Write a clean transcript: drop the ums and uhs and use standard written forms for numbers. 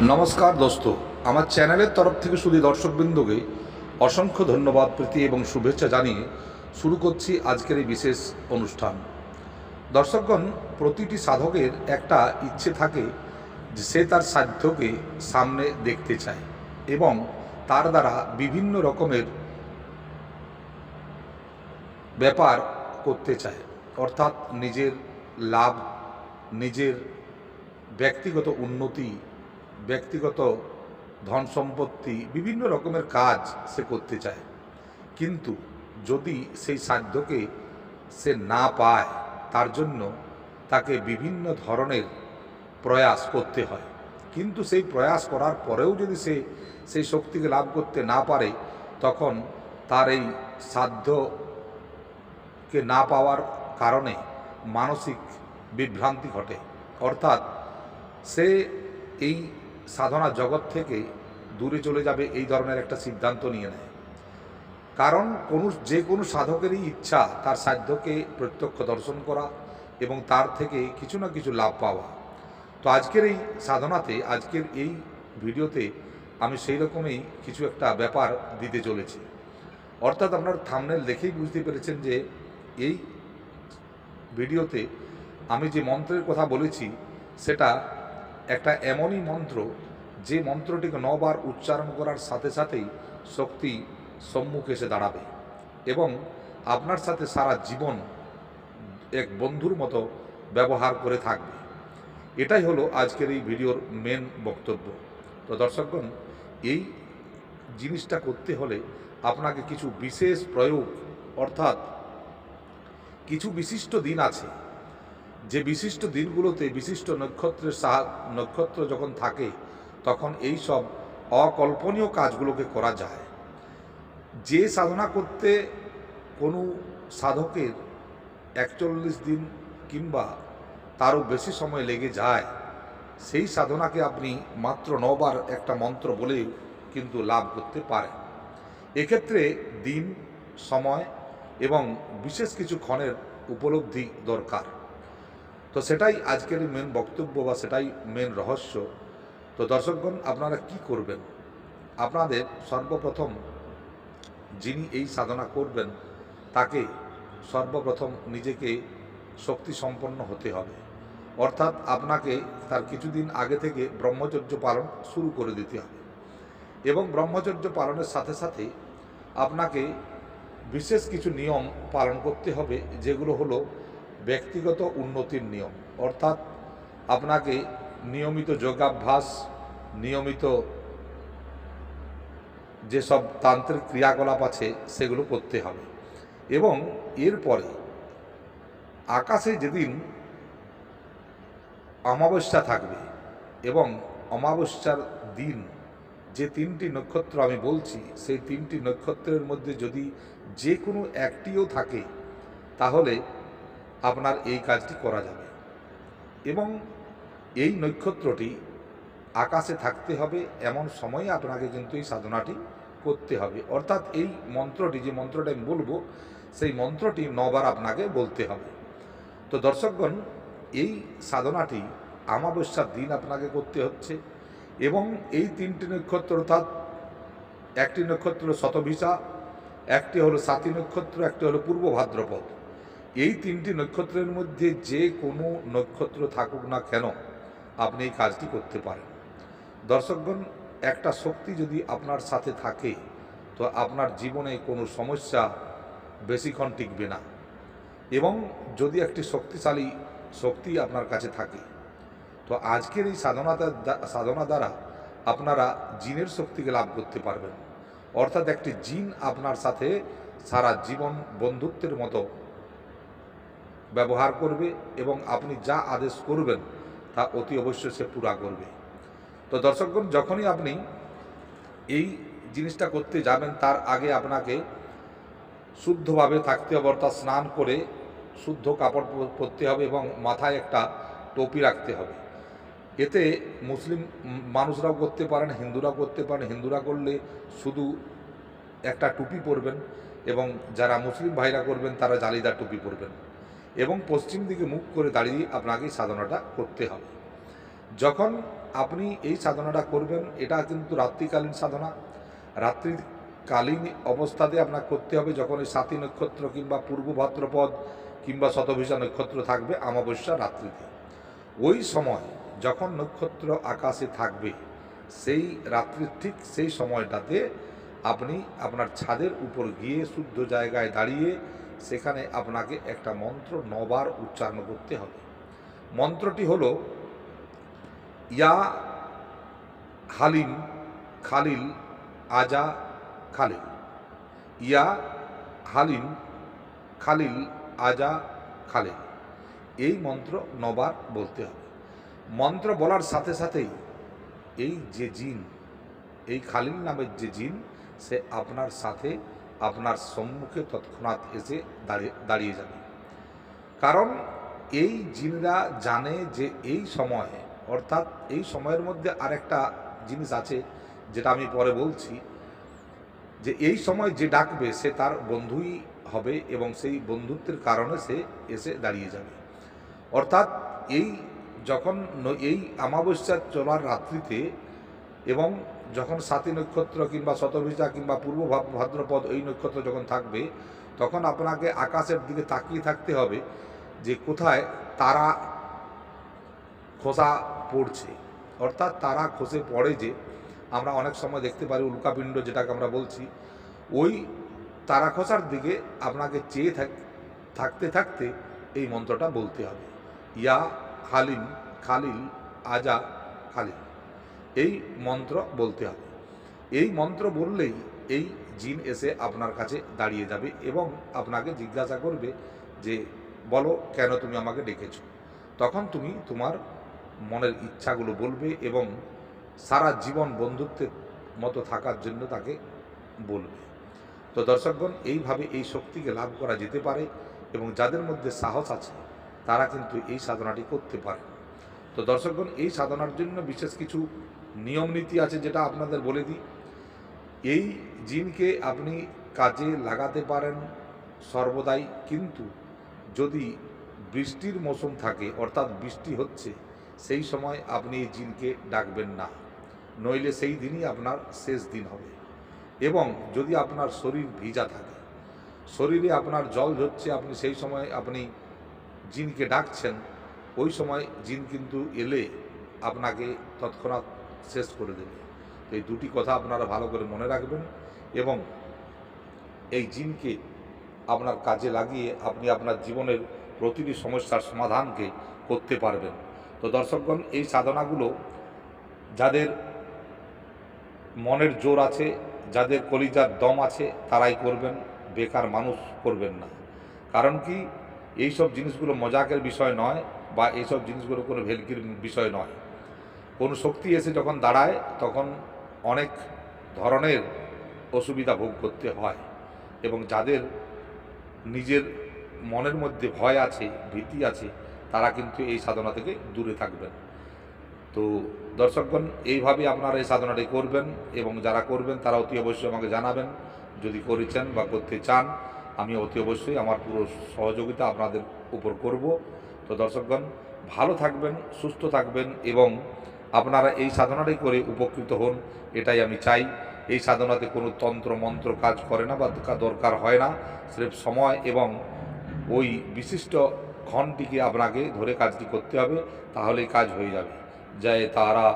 নমস্কার দোস্ত, আমার চ্যানেলের তরফ থেকে শুধু দর্শকবৃন্দকে অসংখ্য ধন্যবাদ, প্রীতি এবং শুভেচ্ছা জানিয়ে শুরু করছি আজকের এই বিশেষ অনুষ্ঠান। দর্শকগণ, প্রতিটি সাধকের একটা ইচ্ছে থাকে যে সে তার সাধ্যকে সামনে দেখতে চায় এবং তার দ্বারা বিভিন্ন রকমের ব্যাপার করতে চায়, অর্থাৎ নিজের লাভ, নিজের ব্যক্তিগত উন্নতি, ব্যক্তিগত ধন সম্পত্তি, বিভিন্ন রকমের কাজ সে করতে চায়। কিন্তু যদি সেই সাধ্যকে সে না পায়, তার জন্য তাকে বিভিন্ন ধরনের প্রয়াস করতে হয়। কিন্তু সেই প্রয়াস করার পরেও যদি সে সেই শক্তিকে লাভ করতে না পারে, তখন তার এই সাধ্যকে না পাওয়ার কারণে মানসিক বিভ্রান্তি ঘটে, অর্থাৎ সে এই সাধনা জগৎ থেকে দূরে চলে যাবে, এই ধরনের একটা সিদ্ধান্ত নিয়ে নেয়। কারণ যে কোনো সাধকেরই ইচ্ছা তার সাধ্যকে প্রত্যক্ষ দর্শন করা এবং তার থেকে কিছু না কিছু লাভ পাওয়া। তো আজকের এই সাধনাতে, আজকের এই ভিডিওতে আমি সেই রকমই কিছু একটা ব্যাপার দিতে চলেছি। অর্থাৎ আপনার থাম্বনেল দেখেই বুঝতে পেরেছেন যে এই ভিডিওতে আমি যে মন্ত্রের কথা বলেছি সেটা একটা এমনই মন্ত্র, যে মন্ত্রটিকে 9 বার উচ্চারণ করার সাথে সাথেই শক্তি সম্মুখে এসে দাঁড়াবে এবং আপনার সাথে সারা জীবন এক বন্ধুর মতো ব্যবহার করে থাকবে। এটাই হলো আজকের এই ভিডিওর মেন বক্তব্য। তো দর্শকগণ, এই জিনিসটা করতে হলে আপনাকে কিছু বিশেষ প্রয়োগ, অর্থাৎ কিছু বিশিষ্ট দিন আছে, যে বিশিষ্ট দিনগুলোতে বিশিষ্ট নক্ষত্র যখন থাকে তখন এই সব অকল্পনীয় কাজগুলোকে করা যায়। যে সাধনা করতে কোনো সাধকের 41 দিন কিংবা তারও বেশি সময় লেগে যায়, সেই সাধনাকে আপনি মাত্র 9 বার একটা মন্ত্র বলেও কিন্তু লাভ করতে পারেন। এক্ষেত্রে দিন, সময় এবং বিশেষ কিছু ক্ষণের উপলব্ধি দরকার। তো সেটাই আজকের মেন বক্তব্য বা সেটাই মেন রহস্য। তো দর্শকগণ, আপনারা কি করবেন? আপনাদের সর্বপ্রথম যিনি এই সাধনা করবেন তাকে সর্বপ্রথম নিজেকে শক্তি সম্পন্ন হতে হবে, অর্থাৎ আপনাকে তার কিছুদিন আগে থেকে ব্রহ্মচর্য পালন শুরু করে দিতে হবে এবং ব্রহ্মচর্য পালনের সাথে সাথে আপনাকে বিশেষ কিছু নিয়ম পালন করতে হবে, যেগুলো হলো ব্যক্তিগত উন্নতির নিয়ম। অর্থাৎ আপনাকে নিয়মিত যোগাভ্যাস, নিয়মিত যেসব তান্ত্রিক ক্রিয়াকলাপ আছে সেগুলো করতে হবে এবং এরপরে আকাশে যেদিন অমাবস্যা থাকবে এবং অমাবস্যার দিন যে 3টি নক্ষত্র আমি বলছি, সেই 3টি নক্ষত্রের মধ্যে যদি যে কোনো একটিও থাকে তাহলে আপনার এই কাজটি করা যাবে এবং এই নক্ষত্রটি আকাশে থাকতে হবে এমন সময়ে আপনাকে কিন্তু এই সাধনাটি করতে হবে। অর্থাৎ এই মন্ত্রটি, যে মন্ত্রটা আমি বলবো, সেই মন্ত্রটি 9 বার আপনাকে বলতে হবে। তো দর্শকগণ, এই সাধনাটি অমাবস্যার দিন আপনাকে করতে হচ্ছে এবং এই 3টি নক্ষত্র, অর্থাৎ একটি নক্ষত্র শতভিষা, একটি হলো সাথী নক্ষত্র, একটি হলো পূর্ব ভাদ্রপদ। এই 3টি নক্ষত্রের মধ্যে যে কোনো নক্ষত্র থাকুক না কেন আপনি এই কাজটি করতে পারেন। দর্শকগণ, একটা শক্তি যদি আপনার সাথে থাকে তো আপনার জীবনে কোনো সমস্যা বেশিক্ষণ টিকবে না এবং যদি একটি শক্তিশালী শক্তি আপনার কাছে থাকে তো আজকের এই সাধনা দ্বারা আপনারা জিনের শক্তিকে লাভ করতে পারবেন। অর্থাৎ একটি জিন আপনার সাথে সারা জীবন বন্ধুত্বের মতো ব্যবহার করবে এবং আপনি যা আদেশ করবেন তা অতি অবশ্যই সে পুরা করবে। তো দর্শকগণ, যখনই আপনি এই জিনিসটা করতে যাবেন তার আগে আপনাকে শুদ্ধভাবে থাকতে হবে, অর্থাৎ স্নান করে শুদ্ধ কাপড় পরতে হবে এবং মাথায় একটা টুপি রাখতে হবে। এতে মুসলিম মানুষরাও করতে পারেন, হিন্দুরাও করতে পারেন। হিন্দুরা করলে শুধু একটা টুপি পরবেন এবং যারা মুসলিম ভাইরা করবেন তারা জালিদার টুপি পরবেন এবং পশ্চিম দিকে মুখ করে দাঁড়িয়ে আপনাকে সাধনাটা করতে হবে। যখন আপনি এই সাধনাটা করবেন, এটা কিন্তু রাত্রিকালীন সাধনা। রাত্রিকালীন অবস্থাতে আপনার করতে হবে, যখন এই সাতী নক্ষত্র কিংবা পূর্ব ভাদ্রপদ কিংবা শতভিষা নক্ষত্র থাকবে অমাবস্যা রাত্রিতে। ওই সময় যখন নক্ষত্র আকাশে থাকবে, সেই রাত্রির ঠিক সেই সময়টাতে আপনি আপনার ছাদের উপর গিয়ে শুদ্ধ জায়গায় দাঁড়িয়ে সেখানে আপনাকে একটা মন্ত্র 9 বার উচ্চারণ করতে হবে। মন্ত্রটি হলো ইয়া হালিম খালিল আজা খালিল। ইয়া হালিম খালিল আজা খালিল। এই মন্ত্র 9 বার বলতে হবে। মন্ত্র বলার সাথে সাথেই এই যে জিন, এই খালিল নামের যে জিন, সে আপনার সাথে আপনার সম্মুখে তৎক্ষণাৎ এসে দাঁড়িয়ে যাবে। কারণ এই জিনরা জানে যে এই সময়, অর্থাৎ এই সময়ের মধ্যে আরেকটা জিনিস আছে যেটা আমি পরে বলছি, যে এই সময় যে ডাকবে সে তার বন্ধুই হবে এবং সেই বন্ধুত্বের কারণে সে এসে দাঁড়িয়ে যাবে। অর্থাৎ এই যখন এই অমাবস্যা চলার রাত্রিতে এবং যখন সাতী নক্ষত্র কিংবা শতভিষা কিংবা পূর্ব ভাদ্রপদ এই নক্ষত্র যখন থাকবে, তখন আপনাকে আকাশের দিকে তাকিয়ে থাকতে হবে যে কোথায় তারা খোসা পড়ছে। অর্থাৎ তারা খসে পড়ে, যে আমরা অনেক সময় দেখতে পারি উল্কাপিণ্ড যেটাকে আমরা বলছি, ওই তারা খসার দিকে আপনাকে চেয়ে থাকতে থাকতে এই মন্ত্রটা বলতে হবে, ইয়া হালিম খালিল আজা খালিল। এই মন্ত্র বলতে হবে। এই মন্ত্র বললেই এই জিন এসে আপনার কাছে দাঁড়িয়ে যাবে এবং আপনাকে জিজ্ঞাসা করবে যে বলো কেন তুমি আমাকে ডেকেছো। তখন তুমি তোমার মনের ইচ্ছাগুলো বলবে এবং সারা জীবন বন্ধুত্বের মতো থাকার জন্য তাকে বলবে। তো দর্শকগণ, এইভাবে এই শক্তিকে লাভ করা যেতে পারে এবং যাদের মধ্যে সাহস আছে তারা কিন্তু এই সাধনাটি করতে পারে। তো দর্শকগণ, এই সাধনার জন্য বিশেষ কিছু নিয়ম নীতি আছে যেটা আপনাদের বলে দিই। এই জিনকে আপনি কাজে লাগাতে পারেন সর্বদাই, কিন্তু যদি বৃষ্টির মৌসুম থাকে, অর্থাৎ বৃষ্টি হচ্ছে, সেই সময় আপনি এই জিনকে ডাকবেন না, নইলে সেই দিনই আপনার শেষ দিন হবে। এবং যদি আপনার শরীর ভিজা থাকে, শরীরে আপনার জল ঝরছে, আপনি সেই সময় আপনি জিনকে ডাকছেন, ওই সময় জিন কিন্তু এলে আপনাকে তৎক্ষণাৎ শেষ করে দেবে। এই দুটি কথা আপনারা ভালো করে মনে রাখবেন এবং এই জিনকে আপনার কাজে লাগিয়ে আপনি আপনার জীবনের প্রতিটি সমস্যার সমাধানকে করতে পারবেন। তো দর্শকগণ, এই সাধনাগুলো যাদের মনের জোর আছে, যাদের কলিজার দম আছে, তারাই করবেন, বেকার মানুষ করবেন না। কারণ কি, এইসব জিনিসগুলো মজাকের বিষয় নয় বা এইসব জিনিসগুলো কোনো ভেলকির বিষয় নয়। কোনো শক্তি এসে যখন দাঁড়ায় তখন অনেক ধরনের অসুবিধা ভোগ করতে হয় এবং যাদের নিজের মনের মধ্যে ভয় আছে, ভীতি আছে, তারা কিন্তু এই সাধনা থেকে দূরে থাকবেন। তো দর্শকগণ, এইভাবে আপনারা এই সাধনাটি করবেন এবং যারা করবেন তারা অতি অবশ্যই আমাকে জানাবেন। যদি করেছেন বা করতে চান, আমি অতি অবশ্যই আমার পুরো সহযোগিতা আপনাদের উপর করব। তো দর্শকগণ, ভালো থাকবেন, সুস্থ থাকবেন এবং আপনারা এই সাধনাটি করে উপকৃত হন, এটাই আমি চাই। এই সাধনাতে কোনো তন্ত্র মন্ত্র কাজ করে না বা দরকার হয় না, স্রেফ সময় এবং ওই বিশিষ্ট ক্ষণটিকে আপনাকে ধরে কাজটি করতে হবে, তাহলেই কাজ হয়ে যাবে। জয় তারা।